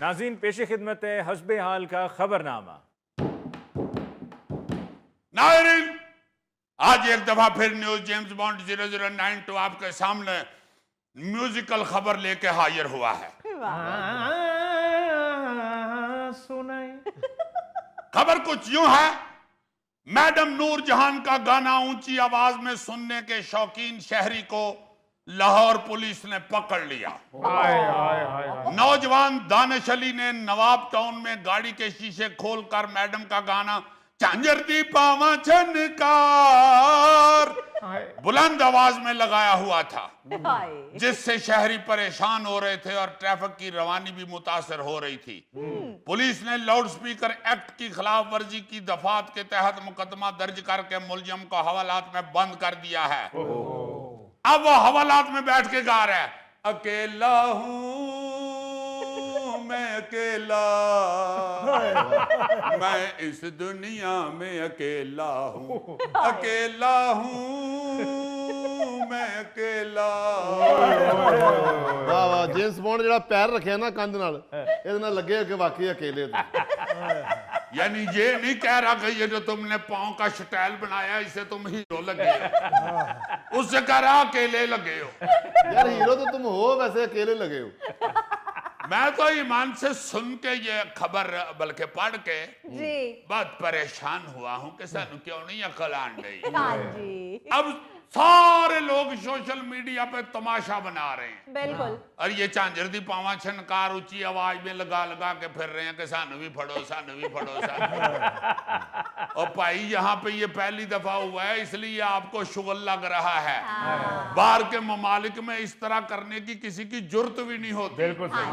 नाज़रीन पेश खिदमत है हस्बे हाल का खबरनामा। नाज़रीन, आज एक दफा फिर न्यूज जेम्स बॉन्ड 0092 आपके सामने म्यूजिकल खबर लेके हाजिर हुआ है। खबर कुछ यूं है, मैडम नूर जहान का गाना ऊंची आवाज में सुनने के शौकीन शहरी को लाहौर पुलिस ने पकड़ लिया। नौजवान दानिश अली ने नवाब टाउन में गाड़ी के शीशे खोलकर मैडम का गाना झांझर दी पावा छनकार बुलंद आवाज में लगाया हुआ था, जिससे शहरी परेशान हो रहे थे और ट्रैफिक की रवानी भी मुतासर हो रही थी। पुलिस ने लाउडस्पीकर एक्ट की खिलाफ वर्जी की दफात के तहत मुकदमा दर्ज करके मुलजिम को हवालात में बंद कर दिया है। अब वो हवालात में बैठ के गा रहा है, अकेला हूं मैं अकेला, मैं इस दुनिया में अकेला हूं, अकेला हूं मैं अकेला। वाह वाह, जेम्स बॉन्ड ਜਿਹੜਾ ਪੈਰ ਰੱਖਿਆ ਨਾ ਕੰਧ ਨਾਲ, ਇਹਦੇ ਨਾਲ ਲੱਗੇ ਕਿ वाकई अकेले थे। यानी ये नहीं कह रहा कि ये जो तुमने पांव का स्टाइल बनाया इसे तुम हीरो लगे हो, उससे कह रहा अकेले लगे हो। यार हीरो तो तुम हो, वैसे अकेले लगे हो। मैं तो ईमान से सुन के ये खबर बल्कि पढ़ के जी बहुत परेशान हुआ हूं कि सानू क्यों नहीं अकल आन गई। हाँ जी अब सारे लोग सोशल मीडिया पे तमाशा बना रहे हैं बिल्कुल। और ये झांझर दी पावा छनकार ऊंची आवाज में लगा लगा के फिर रहे हैं कि सानू भी फड़ो, सानू भी फड़ो, सानू भी फड़ो। और भाई यहाँ पे ये पहली दफा हुआ है, इसलिए आपको शुगल लग रहा है। बाहर के ममालिक में इस तरह करने की किसी की जुर्त भी नहीं होती। बिल्कुल सही।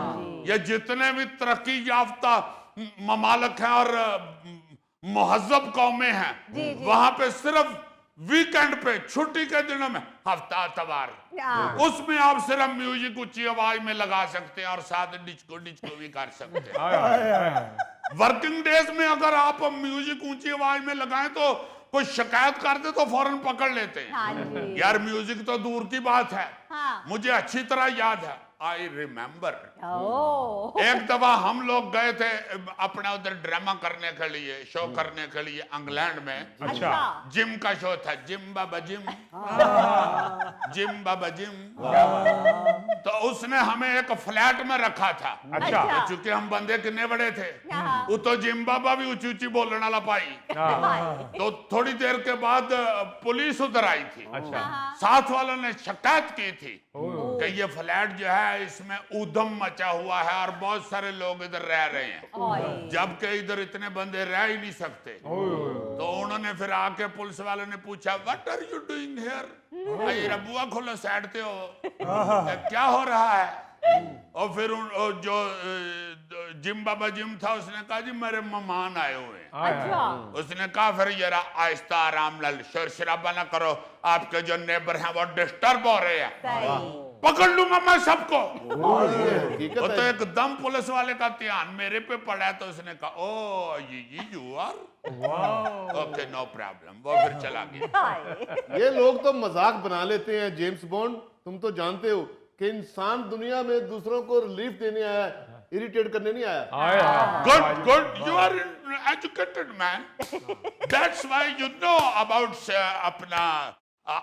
ये जितने भी तरक्की याफ्ता ममालिक हैं और मुहज्जब कौमें हैं, वहां पे सिर्फ वीकेंड पे छुट्टी के दिनों में हफ्ता तवार उसमें आप सिर्फ म्यूजिक ऊंची आवाज में लगा सकते हैं और साथ डिस्को भी कर सकते हैं। वर्किंग डेज में अगर आप म्यूजिक ऊंची आवाज में लगाएं तो कोई शिकायत करते तो फौरन पकड़ लेते हैं। यार म्यूजिक तो दूर की बात है, मुझे अच्छी तरह याद है, आई रिमेम्बर एक दफा हम लोग गए थे अपना उधर ड्रामा करने के लिए, शो करने के लिए इंग्लैंड में। अच्छा जिम का शो था, जिम बाबा जिम, जिम बाबा जिम। तो उसने हमें एक फ्लैट में रखा था। अच्छा चूंकि हम बंदे कितने बड़े थे, वो तो जिम बाबा भी ऊंची ऊंची बोलने वाला पाई। तो थोड़ी देर के बाद पुलिस उधर आई थी। साथ वालों ने शिकायत की थी कि ये फ्लैट जो है इसमें ऊधम मचा हुआ है और बहुत सारे लोग इधर रह रहे हैं, जबकि इधर इतने बंदे रह ही नहीं सकते। तो उन्होंने फिर आके पुलिस वाले ने पूछा, what are you doing here? रबुआ खोलो साइड पे हो, क्या हो रहा है? और फिर जो जिम बाबा जिम था उसने कहा जी मेरे मेहमान आए हुए हैं। उसने कहा फिर जरा आहिस्ता आराम लाल, शोर शराबा ना करो, आपके जो नेबर हैं वो डिस्टर्ब हो रहे हैं, पकड़ लूंगा मैं सबको। वो तो एकदम पुलिस वाले का ध्यान मेरे पे पड़ा है, तो उसने कहा oh you are okay no problem, वो फिर चला गया। ये लोग तो मजाक बना लेते हैं। जेम्स बॉन्ड, तुम तो जानते हो कि इंसान दुनिया में दूसरों को रिलीफ देने आया, इरिटेट करने नहीं आया। Good good, you are educated man, that's why you know about अपना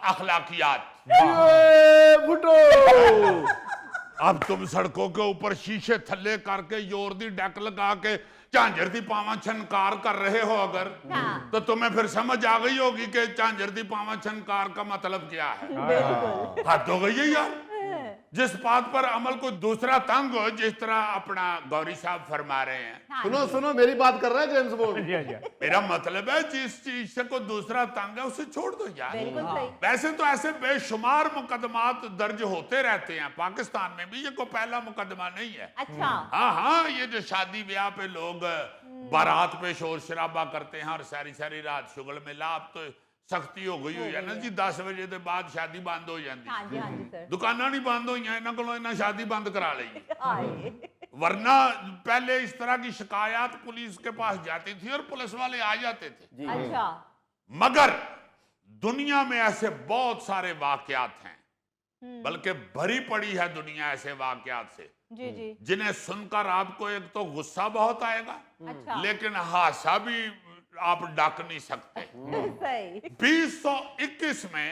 अखलाकियात। फुटो अब तुम सड़कों के ऊपर शीशे थल्ले करके जोर दी डेक लगा के झांझर दी पावा छनकार कर रहे हो अगर, तो तुम्हें फिर समझ आ गई होगी कि झांझर दी पावा छनकार का मतलब क्या है। हद हो गई है यार, जिस बात पर अमल को दूसरा तंग हो, जिस तरह अपना गौरी साहब फरमा रहे हैं। सुनो सुनो, मेरी बात कर रहा है जेम्स बॉन्ड। मेरा मतलब है जिस चीज से को दूसरा तंग है उसे छोड़ दो यार। वैसे तो ऐसे बेशुमार मुकदमात दर्ज होते रहते हैं, पाकिस्तान में भी ये कोई पहला मुकदमा नहीं है। अच्छा हाँ हाँ, ये जो शादी ब्याह पे लोग बारात पे शोर शराबा करते हैं और सारी सारी रात शुगल में लाभ, तो सख्ती हो गई हुई है ना जी, 10 बजे के बाद शादी बंद हो जाती, दुकाना नहीं बंद हुई, इन्हों को शादी बंद करा ली। वरना पहले इस तरह की शिकायत पुलिस के पास जाती थी और पुलिस वाले आ जाते थे। अच्छा मगर दुनिया में ऐसे बहुत सारे वाकयात हैं, बल्कि भरी पड़ी है दुनिया ऐसे वाकयात से जी जी। जिन्हें सुनकर आपको एक तो गुस्सा बहुत आएगा, अच्छा। लेकिन हादसा भी आप डाक नहीं सकते। सही। 2021 में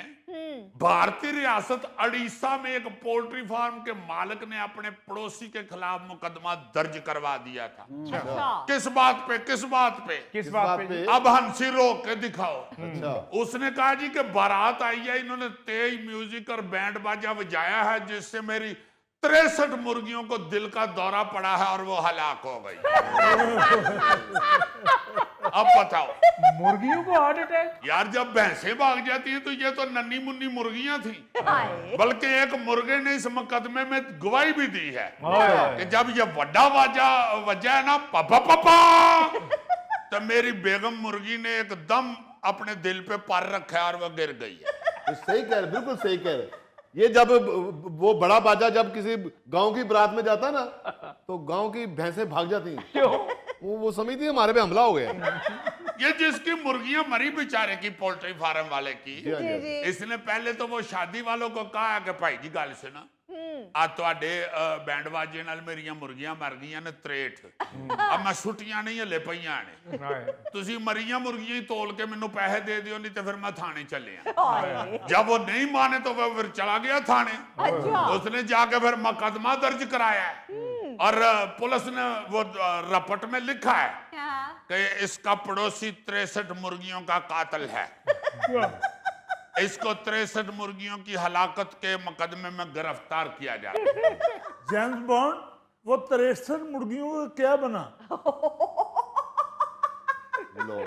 भारतीय रियासत उड़ीसा में एक पोल्ट्री फार्म के मालिक ने अपने पड़ोसी के खिलाफ मुकदमा दर्ज करवा दिया था। अच्छा। किस बात पे? किस बात पे? किस बात पे? अब हंसी रोक के दिखाओ। अच्छा। उसने कहा जी कि बारात आई है, इन्होंने तेज म्यूजिक और बैंड बाजा बजाया है, जिससे मेरी 63 मुर्गियों को दिल का दौरा पड़ा है और वो हलाक हो गई। अब बताओ, मुर्गियों को हार्ट अटैक? यार जब भैंसें भाग जाती हैं तो ये तो नन्ही मुन्नी मुर्गियां थी, हाय। बल्कि एक मुर्गे ने इस मुकदमे में गवाही भी दी है हाय। कि जब ये वड्डा बाजा बजा है ना, पापा पापा, तो मेरी बेगम मुर्गी ने एकदम अपने दिल पे पर रखा है और वो गिर गई है। ये सही कह रहे, बिल्कुल सही कह रहे। ये जब वो बड़ा बाजा जब किसी गांव की बारात में जाता ना, तो गांव की भैंसें भाग जाती हैं। क्यों? वो समझती है हमारे पे हमला हो गया। ये जिसकी मुर्गियां मरी बेचारे की, पोल्ट्री फार्म वाले की, जी हाँ, जी हाँ। जी। इसने पहले तो वो शादी वालों को कहा कि भाई जी गल सुना, आ तुहाडे बैंड बाजे नाल मेरियां मुर्गियां मर गईयां ने 63, अब मैं छुट्टियां नहीं हले पईयां ने, तुसी मरियां मुर्गियां ही तोल के मैनू पैसे दे दियो, नहीं तो फिर मैं थाने चले आ। हाय। जब वो नहीं माने तो वो फिर चला गया थाने। अच्छा। उसने जाके फिर मुकदमा दर्ज कराया है और पुलिस ने वो रपट में लिखा है हाँ। कि इसका पड़ोसी 63 मुर्गियों का कातिल है, इसको 63 मुर्गियों की हलाकत के मुकदमे में गिरफ्तार किया जा रहा है। जेम्स बॉन्ड वो 63 मुर्गियों का क्या बना? लो।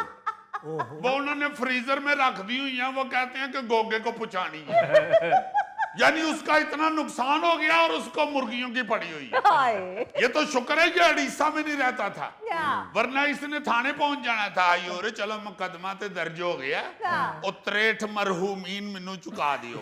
वो उन्होंने फ्रीजर में रख दी हुई है, वो कहते हैं कि गोगे को पुचानी है। यानी उसका इतना नुकसान हो गया और उसको मुर्गियों की पड़ी हुई है। हाय। ये तो शुक्र है कि उड़ीसा में नहीं रहता था, क्या? वरना इसने थाने पहुंच जाना था। आइयो रे चलो मुकदमा ते दर्ज हो गया, हाँ। और 63 मरहूमीन मैनू चुका दियो।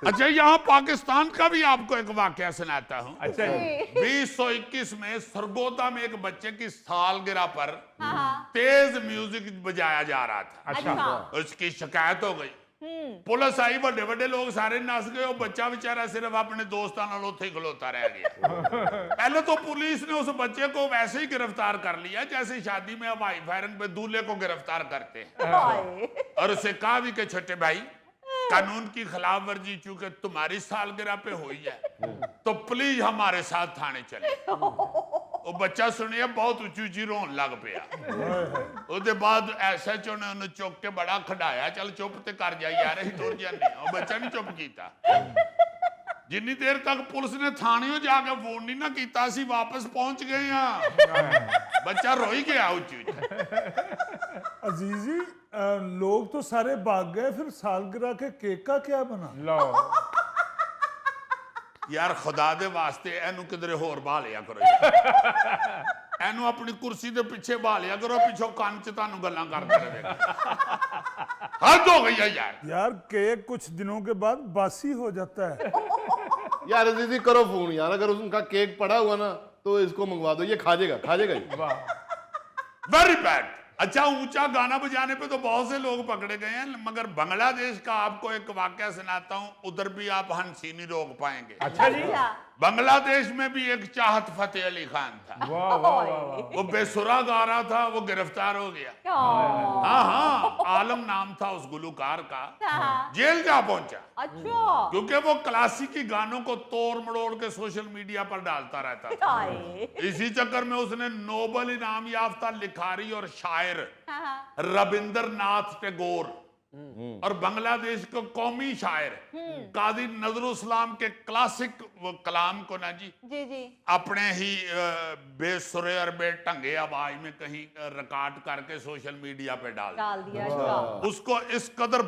अच्छा, यहाँ पाकिस्तान का भी आपको एक वाकया सुनाता हूँ। अच्छा जी। 2021 में सरगोदा में एक बच्चे की सालगिरह पर हाँ। तेज म्यूजिक बजाया जा रहा था। अच्छा। उसकी शिकायत हो गई, पुलिस आई, बड़े बड़े लोग सारे नस गए, और बच्चा बेचारा सिर्फ अपने दोस्तों नाल उत्थे खलोता रह गया। पहले तो पुलिस ने उस बच्चे को वैसे ही गिरफ्तार कर लिया जैसे शादी में हवाई फायरिंग पे दूल्हे को गिरफ्तार करते हैं, हाय। और उसे कहा भी कि छोटे भाई, कानून की खिलाफ वर्जी चूंकि तुम्हारी सालगिरह पे हुई है, तो प्लीज हमारे साथ थाने चले। वो बच्चा सुनिए बहुत ऊंची ऊंची रोन लग पिया। उसके बाद SHO ने उन्हें चुक के बड़ा खड़ाया, चल चुप ते कर जा यार, ही तुर जाने। और बच्चा नहीं चुप किया। जिन्नी देर तक पुलिस ने थाने जाके फोन नहीं ना किया, असी वापस पहुंच गए हैं। बच्चा रोई गया ऊंची ऊंची। अजीजी लोग तो सारे भाग गए, फिर सालगिरह के केक का क्या बना? लो। यार खुदा दे वास्ते एनू किधरे होर बहा लिया करो, एनू अपनी कुर्सी दे पीछे बहा लिया करो, पिछो कान च तानू गल्लां करदा रहेगा। हद हो गई है यार। यार केक कुछ दिनों के बाद बासी हो जाता है। यार दीदी करो फोन यार, अगर उनका केक पड़ा हुआ ना तो इसको मंगवा दो, ये खा जाएगा ये। वाह। Very bad. अच्छा, ऊंचा गाना बजाने पे तो बहुत से लोग पकड़े गए हैं, मगर बांग्लादेश का आपको एक वाकया सुनाता हूं, उधर भी आप हंसी नहीं रोक पाएंगे। अच्छा जी। बांग्लादेश में भी एक चाहत फतेह अली खान था, वाह वाह वाह वाह। वो बेसुरा गा रहा था, वो गिरफ्तार हो गया। हाँ। हाँ, आलम नाम था उस गुलकार का, हाँ। जेल जा पहुंचा, अच्छा। क्योंकि वो क्लासिकी गानों को तोड़ मड़ोड़ के सोशल मीडिया पर डालता रहता था। हाय। इसी चक्कर में उसने नोबल इनाम याफ्ता लिखारी और शायर हाँ। रविंद्रनाथ टैगोर और बांग्लादेश के कौमी शायर काजी नजरुल इस्लाम के क्लासिक वो कलाम को ना जी जी जी। अपने ही बेसुरे और बेढंगे आवाज में कहीं रिकॉर्ड करके सोशल मीडिया पे डाल डाल दिया। अच्छा। उसको इस कदर